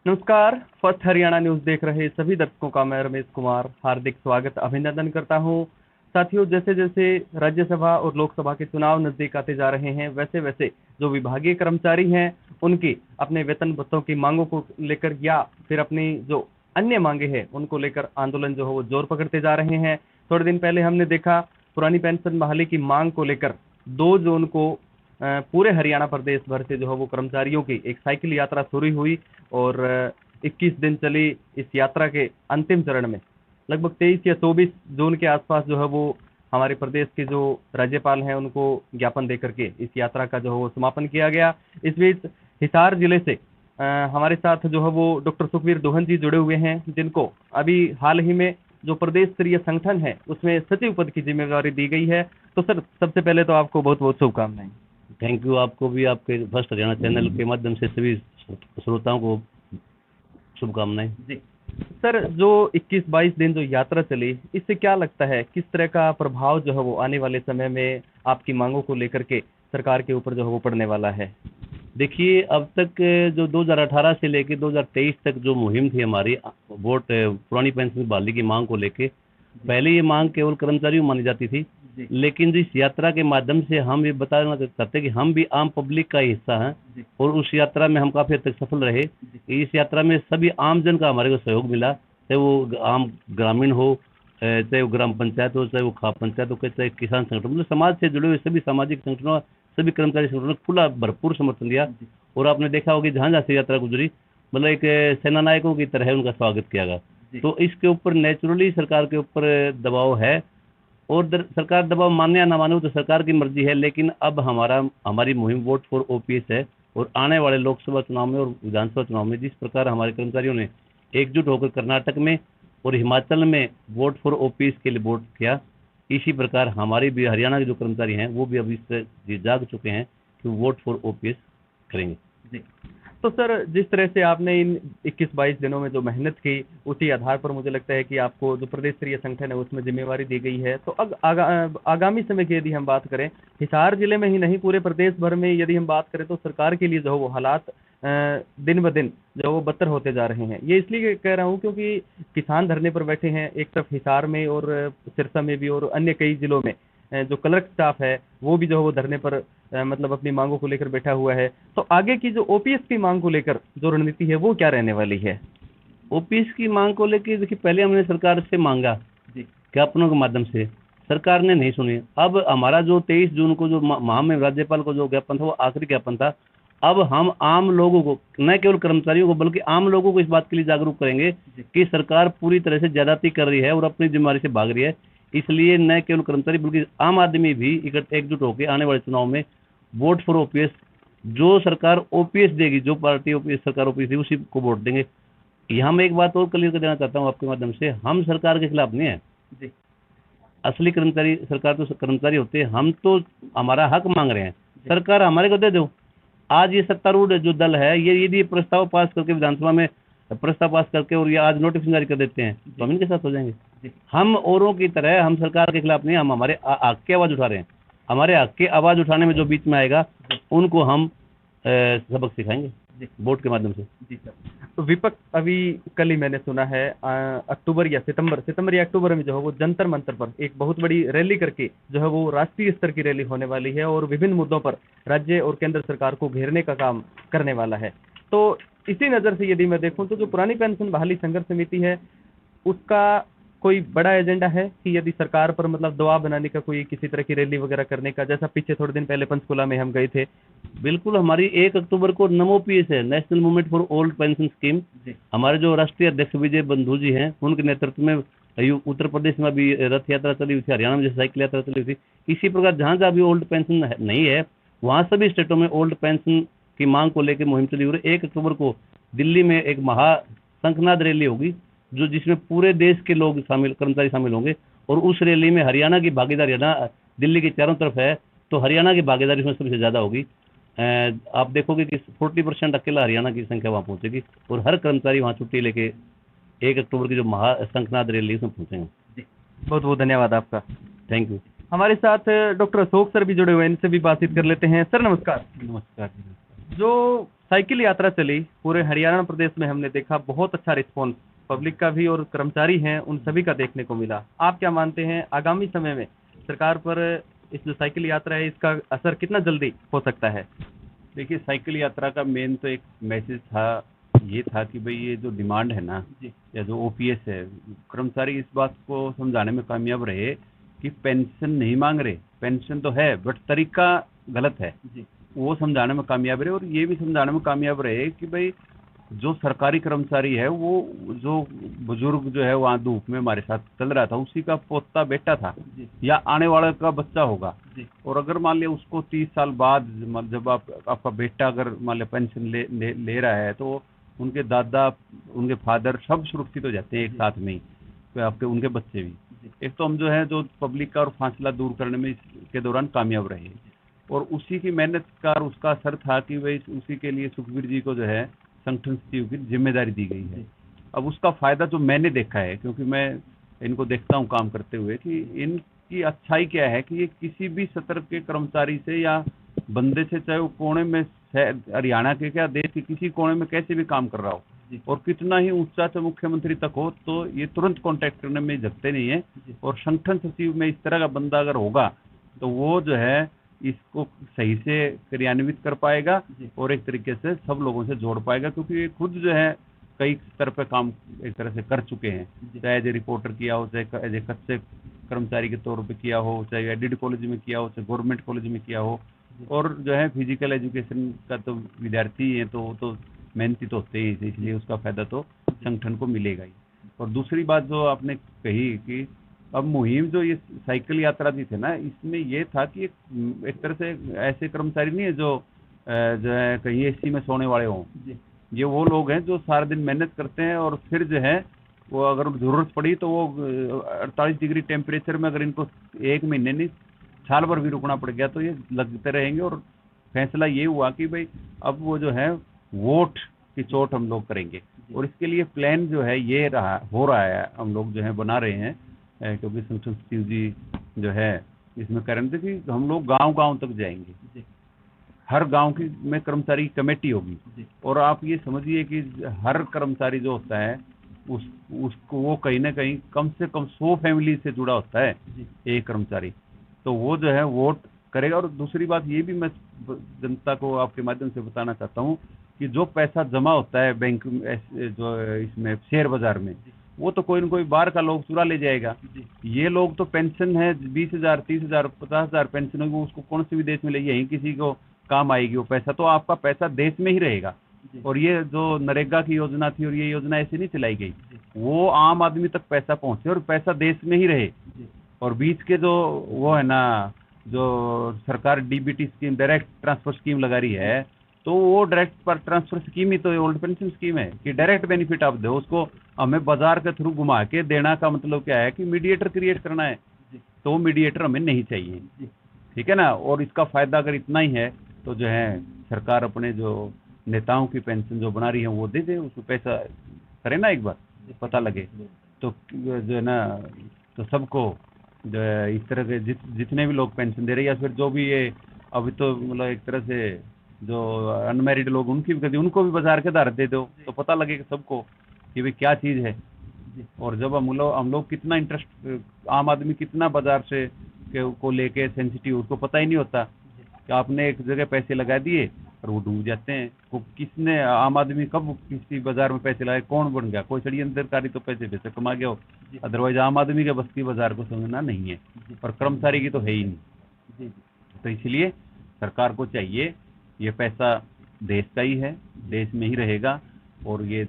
नमस्कार। First Haryana news देख रहे सभी दर्शकों का मैं रमेश कुमार हार्दिक स्वागत अभिनंदन करता हूं। साथियों, जैसे जैसे राज्यसभा और लोकसभा के चुनाव नजदीक आते जा रहे हैं, वैसे वैसे जो विभागीय कर्मचारी हैं उनकी अपने वेतन भत्तों की मांगों को लेकर या फिर अपनी जो अन्य मांगे हैं उनको लेकर आंदोलन जो है वो जोर पकड़ते जा रहे हैं। थोड़े दिन पहले हमने देखा पुरानी पेंशन बहाली की मांग को लेकर 2 जून को पूरे हरियाणा प्रदेश भर से जो है वो कर्मचारियों की एक साइकिल यात्रा शुरू हुई और 21 दिन चली इस यात्रा के अंतिम चरण में लगभग 23 या 24 जून के आसपास जो है वो हमारे प्रदेश के जो राज्यपाल हैं उनको ज्ञापन देकर के इस यात्रा का जो है वो समापन किया गया। इस बीच हिसार जिले से हमारे साथ जो है वो डॉक्टर सुखवीर दोहन जी जुड़े हुए हैं, जिनको अभी हाल ही में जो प्रदेश स्तरीय संगठन है उसमें सचिव पद की जिम्मेदारी दी गई है। तो सर, सबसे पहले तो आपको बहुत बहुत शुभकामनाएं। Thank you. आपको भी आपके फर्स्ट हरियाणा चैनल के माध्यम से सभी श्रोताओं को शुभकामनाएं। जी सर, जो 21-22 दिन जो यात्रा चली, इससे क्या लगता है किस तरह का प्रभाव जो है वो आने वाले समय में आपकी मांगों को लेकर के सरकार के ऊपर जो है वो पड़ने वाला है? देखिए, अब तक जो 2018 से लेकर 2023 तक जो मुहिम थी हमारी वोट पुरानी पेंशन बहाली की मांग को लेके, पहले ये मांग केवल कर्मचारियों मानी जाती थी, लेकिन इस यात्रा के माध्यम से हम ये बताना चाहते हैं कि हम भी आम पब्लिक का हिस्सा हैं और उस यात्रा में हम काफी हद तक सफल रहे। इस यात्रा में सभी आम जन का हमारे को सहयोग मिला, चाहे वो आम ग्रामीण हो, चाहे वो ग्राम पंचायत हो, चाहे वो खाप पंचायत हो, चाहे किसान संगठन, मतलब समाज से जुड़े हुए सभी सामाजिक संगठनों, सभी कर्मचारी संगठनों ने खुला भरपूर समर्थन दिया। और आपने देखा होगा जहाँ जहाँ से यात्रा गुजरी, मतलब एक सेना नायकों की तरह उनका स्वागत किया गया। तो इसके ऊपर नेचुरली सरकार के ऊपर दबाव है और सरकार दबाव माने या ना माने वो तो सरकार की मर्जी है, लेकिन अब हमारी मुहिम वोट फॉर ओपीएस है। और आने वाले लोकसभा चुनाव में और विधानसभा चुनाव में जिस प्रकार हमारे कर्मचारियों ने एकजुट होकर कर्नाटक में और हिमाचल में वोट फॉर ओपीएस के लिए वोट किया, इसी प्रकार हमारे भी हरियाणा के जो कर्मचारी हैं वो भी अब इस तरह जाग चुके हैं कि वोट फॉर ओपीएस करेंगे। जी, तो सर, जिस तरह से आपने इन 21-22 दिनों में जो मेहनत की, उसी आधार पर मुझे लगता है कि आपको जो प्रदेश स्तरीय संगठन है उसमें जिम्मेवारी दी गई है। तो अब आगामी समय की यदि हम बात करें, हिसार जिले में ही नहीं पूरे प्रदेश भर में यदि हम बात करें, तो सरकार के लिए जो है वो हालात दिन ब दिन जो है वो बदतर होते जा रहे हैं। ये इसलिए कह रहा हूँ क्योंकि किसान धरने पर बैठे हैं, एक तरफ हिसार में और सिरसा में भी और अन्य कई जिलों में जो क्लर्क स्टाफ है वो भी जो है वो धरने पर मतलब अपनी मांगों को लेकर बैठा हुआ है। तो आगे की जो ओपीएस की मांग को लेकर जो रणनीति है वो क्या रहने वाली है? ओपीएस की मांग को लेकर देखिए, पहले हमने सरकार से मांगा ज्ञापनों के माध्यम से, सरकार ने नहीं सुनी। अब हमारा जो 23 जून को जो में राज्यपाल को जो ज्ञापन था वो आखिरी ज्ञापन था। अब हम आम लोगों को, न केवल कर्मचारियों को बल्कि आम लोगों को इस बात के लिए जागरूक करेंगे कि सरकार पूरी तरह से ज्यादती कर रही है और अपनी जिम्मेदारी से भाग रही है। इसलिए न केवल कर्मचारी बल्कि आम आदमी भी एकजुट होकर आने वाले चुनाव में वोट फॉर ओपीएस, जो सरकार ओपीएस देगी, जो पार्टी ओपीएस सरकार ओपीएस देगी उसी को वोट देंगे। यहाँ मैं एक बात और क्लियर कर देना चाहता हूँ आपके माध्यम से, हम सरकार के खिलाफ नहीं है। असली कर्मचारी सरकार तो कर्मचारी होते हैं, हम तो हमारा हक मांग रहे हैं, सरकार हमारे को दे दो। आज ये सत्तारूढ़ जो दल है ये यदि प्रस्ताव पास करके विधानसभा में प्रस्ताव पास करके और ये आज नोटिफिकेशन जारी कर देते हैं तो हम इनके साथ हो जाएंगे। हम औरों की तरह हम सरकार के खिलाफ नहीं, हम हमारे हक की आवाज उठा रहे हैं। हमारे हक की आवाज उठाने में जो बीच में आएगा उनको हम सबक सिखाएंगे वोट के माध्यम से। जी सर, तो विपक्ष अभी कल ही मैंने सुना है अक्टूबर या सितंबर या अक्टूबर में जो है वो जंतर मंतर पर एक बहुत बड़ी रैली करके जो है वो राष्ट्रीय स्तर की रैली होने वाली है और विभिन्न मुद्दों पर राज्य और केंद्र सरकार को घेरने का काम करने वाला है। तो इसी नज़र से यदि मैं देखूं तो जो पुरानी पेंशन बहाली संघर्ष समिति है उसका कोई बड़ा एजेंडा है कि यदि सरकार पर मतलब दबाव बनाने का, कोई किसी तरह की रैली वगैरह करने का, जैसा पीछे थोड़े दिन पहले पंचकुला में हम गए थे? बिल्कुल, हमारी 1 अक्टूबर को नमो पीएस है, national movement for old pension scheme. हमारे जो राष्ट्रीय अध्यक्ष विजय बंधु जी हैं उनके नेतृत्व में उत्तर प्रदेश में भी रथ यात्रा चली हुई थी, हरियाणा में जैसे साइकिल यात्रा चली हुई थी। इसी प्रकार जहाँ जहाँ भी ओल्ड पेंशन नहीं है वहाँ सभी स्टेटों में ओल्ड पेंशन की मांग को लेकर मुहिम चली हुई है। 1 अक्टूबर को दिल्ली में एक महाशंखनाद रैली होगी जो जिसमें पूरे देश के लोग कर्मचारी शामिल होंगे और उस रैली में हरियाणा की भागीदारी, दिल्ली के चारों तरफ है तो हरियाणा की भागीदारी उसमें सबसे ज़्यादा होगी। आप देखोगे कि 40% अकेला हरियाणा की संख्या वहाँ पहुँचेगी और हर कर्मचारी वहाँ छुट्टी लेके 1 अक्टूबर की जो महाशंखनाद रैली उसमें पहुँचेंगे। बहुत बहुत धन्यवाद आपका। Thank you. हमारे साथ डॉक्टर अशोक सर भी जुड़े हुए हैं, इनसे भी बातचीत कर लेते हैं। सर नमस्कार। नमस्कार। जो साइकिल यात्रा चली पूरे हरियाणा प्रदेश में, हमने देखा बहुत अच्छा रिस्पॉन्स पब्लिक का भी और कर्मचारी हैं उन सभी का देखने को मिला। आप क्या मानते हैं आगामी समय में सरकार पर इस जो साइकिल यात्रा है इसका असर कितना जल्दी हो सकता है? देखिए, साइकिल यात्रा का मेन तो एक मैसेज था, ये था कि भाई ये जो डिमांड है ना, जी या जो ओपीएस है, कर्मचारी इस बात को समझाने में कामयाब रहे कि पेंशन नहीं मांग रहे, पेंशन तो है बट तरीका गलत है, जी वो समझाने में कामयाब रहे। और ये भी समझाने में कामयाब रहे कि भाई जो सरकारी कर्मचारी है, वो जो बुजुर्ग जो है वहाँ धूप में हमारे साथ चल रहा था, उसी का पोता बेटा था जी या आने वाले का बच्चा होगा। जी और अगर मान लिया उसको 30 साल बाद जब आपका बेटा अगर मान लिया पेंशन ले रहा है, तो उनके दादा, उनके फादर सब सुरक्षित हो जाते हैं एक साथ में ही, तो आपके उनके बच्चे भी। एक तो हम जो है जो पब्लिक का और फासला दूर करने में इसके दौरान कामयाब रहे, और उसी की मेहनत का और उसका असर था कि भाई उसी के लिए सुखबीर जी को जो है संगठन सचिव की जिम्मेदारी दी गई है। अब उसका फायदा जो मैंने देखा है, क्योंकि मैं इनको देखता हूँ काम करते हुए, कि इनकी अच्छाई क्या है कि ये किसी भी स्तर के कर्मचारी से या बंदे से, चाहे वो कोने में हरियाणा के क्या देश के किसी कोने में कैसे भी काम कर रहा हो, और कितना ही ऊंचा चाहे मुख्यमंत्री तक हो, तो ये तुरंत कांटेक्ट करने में झकते नहीं है। और संगठन सचिव में इस तरह का बंदा अगर होगा तो वो जो है इसको सही से क्रियान्वित कर पाएगा और एक तरीके से सब लोगों से जोड़ पाएगा, क्योंकि ये खुद जो है कई स्तर पे काम एक तरह से कर चुके हैं, चाहे एज ए रिपोर्टर किया हो, चाहे एज ए कच्चे कर्मचारी के तौर पे किया हो, चाहे एडिड कॉलेज में किया हो, चाहे गवर्नमेंट कॉलेज में किया हो, और जो है फिजिकल एजुकेशन का तो विद्यार्थी है, तो वो तो मेहनती तो होते ही, इसलिए उसका फायदा तो संगठन को मिलेगा ही। और दूसरी बात जो आपने कही कि अब मुहिम जो ये साइकिल यात्रा दी थी ना, इसमें ये था कि एक तरह से ऐसे कर्मचारी नहीं है जो है कहीं एसी में सोने वाले हों। ये वो लोग हैं जो सारा दिन मेहनत करते हैं, और फिर जो है वो अगर जरूरत पड़ी तो वो 48 डिग्री टेम्परेचर में अगर इनको 1 महीने नहीं साल भर भी रुकना पड़ गया तो ये लगते रहेंगे। और फैसला ये हुआ कि भाई अब वो जो है वोट की चोट हम लोग करेंगे, और इसके लिए प्लान जो है ये हो रहा है, हम लोग जो है बना रहे हैं, क्योंकि संगठन सचिव जी जो है इसमें कह रहे थे कि हम लोग गांव-गांव तक जाएंगे, हर गांव की में कर्मचारी की कमेटी होगी, और आप ये समझिए कि हर कर्मचारी जो होता है उसको वो कहीं ना कहीं कम से कम 100 फैमिली से जुड़ा होता है एक कर्मचारी, तो वो जो है वोट करेगा। और दूसरी बात ये भी मैं जनता को आपके माध्यम से बताना चाहता हूँ कि जो पैसा जमा होता है बैंक में, जो इसमें शेयर बाजार में, वो तो कोई न कोई बाहर का लोग चुरा ले जाएगा। ये लोग तो पेंशन है 20,000, 30,000, 50,000 पेंशन होगी, उसको कौन से भी देश में ले, यहीं किसी को काम आएगी वो पैसा, तो आपका पैसा देश में ही रहेगा। और ये जो नरेगा की योजना थी और ये योजना ऐसे नहीं चलाई गई, वो आम आदमी तक पैसा पहुंचे और पैसा देश में ही रहे। और बीच के जो वो है ना, जो सरकार DBT scheme, direct transfer scheme लगा रही है, तो वो डायरेक्ट ट्रांसफर स्कीम ही तो ओल्ड पेंशन स्कीम है कि डायरेक्ट बेनिफिट आप दो उसको, हमें बाजार के थ्रू घुमा के देना का मतलब क्या है कि मीडिएटर क्रिएट करना है, तो मीडिएटर हमें नहीं चाहिए, ठीक है ना। और इसका फायदा अगर इतना ही है तो जो है सरकार अपने जो नेताओं की पेंशन जो बना रही है वो दे दे, उसको पैसा करे ना, एक बार पता लगे तो जो है ना, तो सबको जो है इस तरह के जितने भी लोग पेंशन दे रहे हैं, या फिर जो भी ये अभी तो मतलब एक तरह से जो अनमैरिड लोग उनकी भी, उनको भी बाजार के आधार दे दो, तो पता लगेगा सबको कि भाई क्या चीज़ है। और जब हम लोग कितना इंटरेस्ट, आम आदमी कितना बाजार से को लेके सेंसिटिव, उसको पता ही नहीं होता कि आपने एक जगह पैसे लगा दिए और वो डूब जाते हैं। वो किसने, आम आदमी कब किसी बाजार में पैसे लगाए, कौन बन गया, कोई षड्यंत्रकारी तो पैसे कमा गया हो, अदरवाइज आम आदमी के बस्ती बाजार को समझना नहीं है, और कर्मचारी की तो है ही नहीं। तो इसलिए सरकार को चाहिए, ये पैसा देश का ही है, देश में ही रहेगा, और ये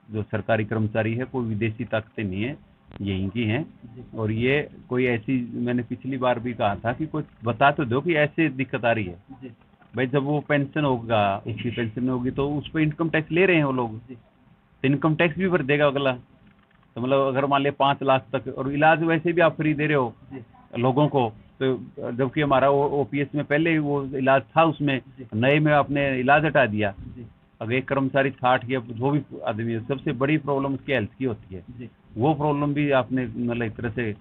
जो सरकारी कर्मचारी है कोई विदेशी ताकतें नहीं है, ये इनकी हैं। और ये कोई ऐसी, मैंने पिछली बार भी कहा था कि कोई बता तो दो कि ऐसे दिक्कत आ रही है भाई, जब वो पेंशन होगा, उसकी पेंशन होगी तो उस पर इनकम टैक्स ले रहे हैं वो लोग, तो इनकम टैक्स भी भर देगा अगला। तो मतलब अगर मान लिया 5 लाख तक, और इलाज वैसे भी आप फ्री दे रहे हो लोगों को, तो जबकि हमारा ओपीएस में पहले ही वो इलाज था, उसमें नए में आपने इलाज हटा दिया। अगर एक कर्मचारी 60 या जो भी आदमी है, सबसे बड़ी प्रॉब्लम उसकी हेल्थ की होती है, वो प्रॉब्लम भी आपने मतलब एक तरह से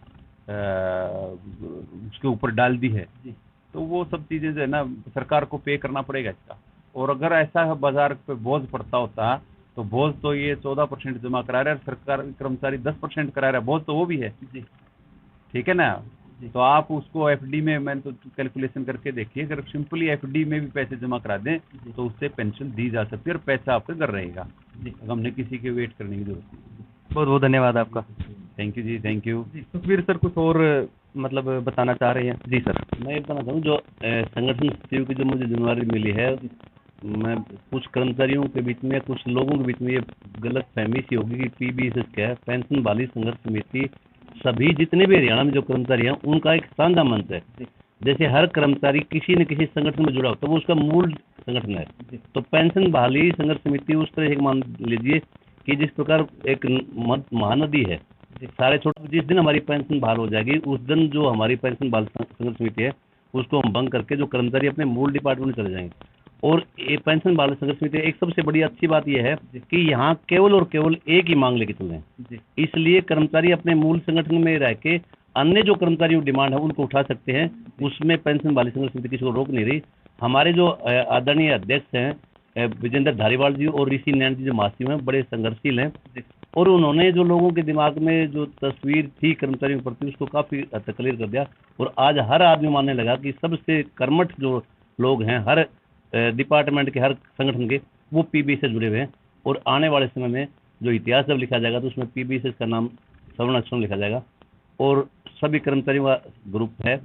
उसके ऊपर डाल दी है। तो वो सब चीज़ें जो है ना, सरकार को पे करना पड़ेगा इसका। और अगर ऐसा बाजार पे बोझ पड़ता होता तो बोझ तो ये 14% जमा करा रहा है, सरकार कर्मचारी 10% करा रहा है, बोझ तो वो भी है। ठीक है ना। तो आप उसको एफडी में, मैंने तो कैलकुलेशन करके देखिए, अगर सिंपली एफडी में भी पैसे जमा करा दें तो उससे पेंशन दी जा सकती है और पैसा आपके घर रहेगा। हमने किसी के वेट करने की जरूरत नहीं। बहुत बहुत धन्यवाद आपका। थैंक यू जी, थैंक यू। सुखबीर सर कुछ और मतलब बताना चाह रहे हैं? जी सर। मैं ये बताना चाहूँ, जो संगठन सचिव की जो मुझे जिम्मेवारी मिली है, मैं कुछ कर्मचारियों के बीच में, कुछ लोगों के बीच में ये गलत फहमी सी होगी कि पीबीएसएस क्या है। पेंशन बहाली संघर्ष समिति सभी जितने भी हरियाणा में जो कर्मचारी हैं उनका एक साझा मंच है। जैसे हर कर्मचारी किसी न किसी संगठन में जुड़ा होता है, वो उसका मूल संगठन है। तो पेंशन बहाली संघर्ष समिति उस तरह से मान लीजिए कि जिस प्रकार एक महानदी है, सारे छोटे, जिस दिन हमारी पेंशन बहाल हो जाएगी उस दिन जो हमारी पेंशन बहाल संघर्ष समिति है उसको हम भंग करके जो कर्मचारी अपने मूल डिपार्टमेंट में चले जाएंगे। और ये पेंशन बहाल संघर्ष समिति एक सबसे बड़ी अच्छी बात यह है कि यहाँ केवल और केवल एक ही मांग लेके चल रहे हैं। इसलिए कर्मचारी अपने मूल संगठन में रह के अन्य जो कर्मचारियों की डिमांड है उनको उठा सकते हैं, उसमें पेंशन बहाली संघर्ष समिति किसी को रोक नहीं रही। हमारे जो आदरणीय अध्यक्ष हैं विजेंद्र धारीवाल जी और ऋषि नैन जी जो महासचिव हैं, बड़े संघर्षशील हैं और उन्होंने जो लोगों के दिमाग में जो तस्वीर थी कर्मचारियों के प्रति उसको काफ़ी हद तक क्लियर कर दिया। और आज हर आदमी मानने लगा कि सबसे कर्मठ जो लोग हैं हर डिपार्टमेंट के, हर संगठन के, वो पीबी से जुड़े हुए हैं। और आने वाले समय में जो इतिहास जब लिखा जाएगा तो उसमें पीबीएसएस का नाम सवर्ण अक्षर में लिखा जाएगा। और सभी कर्मचारियों का ग्रुप है,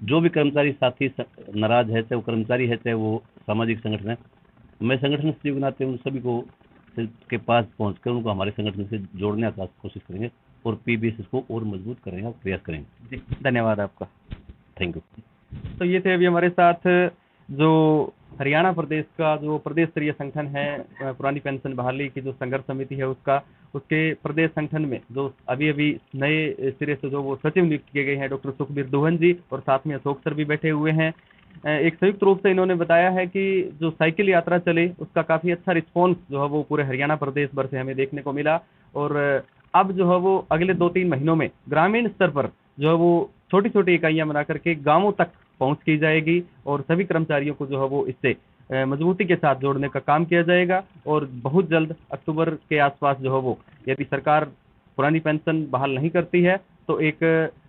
जो भी कर्मचारी साथी नाराज है, चाहे वो कर्मचारी है चाहे वो सामाजिक संगठन है, मैं संगठन सचिव के नाते उन सभी को के पास पहुंचकर उनको हमारे संगठन से जोड़ने का कोशिश करेंगे और पीबीएसएस को और मजबूत करने का प्रयास करेंगे। जी धन्यवाद आपका। Thank you. तो ये थे अभी हमारे साथ जो हरियाणा प्रदेश का जो प्रदेश स्तरीय संगठन है पुरानी पेंशन बहाली की जो संघर्ष समिति है उसके प्रदेश संगठन में जो अभी नए सिरे से जो वो सचिव नियुक्त किए गए हैं डॉक्टर सुखबीर दुहन जी, और साथ में अशोक सर भी बैठे हुए हैं। एक संयुक्त रूप से इन्होंने बताया है कि जो साइकिल यात्रा चले उसका काफ़ी अच्छा रिस्पॉन्स जो है वो पूरे हरियाणा प्रदेश भर से हमें देखने को मिला। और अब जो है वो अगले 2-3 महीनों में ग्रामीण स्तर पर जो है वो छोटी छोटी इकाइयां बना करके गाँवों तक पहुंच की जाएगी और सभी कर्मचारियों को जो है वो इससे मजबूती के साथ जोड़ने का काम किया जाएगा। और बहुत जल्द अक्टूबर के आसपास जो है वो यदि सरकार पुरानी पेंशन बहाल नहीं करती है तो एक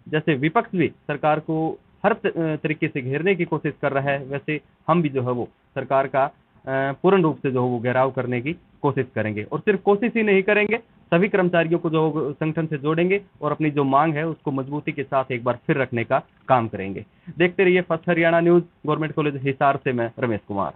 जैसे विपक्ष भी सरकार को हर तरीके से घेरने की कोशिश कर रहा है, वैसे हम भी जो है वो सरकार का पूर्ण रूप से जो है वो घेराव करने की कोशिश करेंगे। और सिर्फ कोशिश ही नहीं करेंगे, सभी कर्मचारियों को जो संगठन से जोड़ेंगे और अपनी जो मांग है उसको मजबूती के साथ एक बार फिर रखने का काम करेंगे। देखते रहिए first Haryana news. Government college Hisar से मैं रमेश कुमार।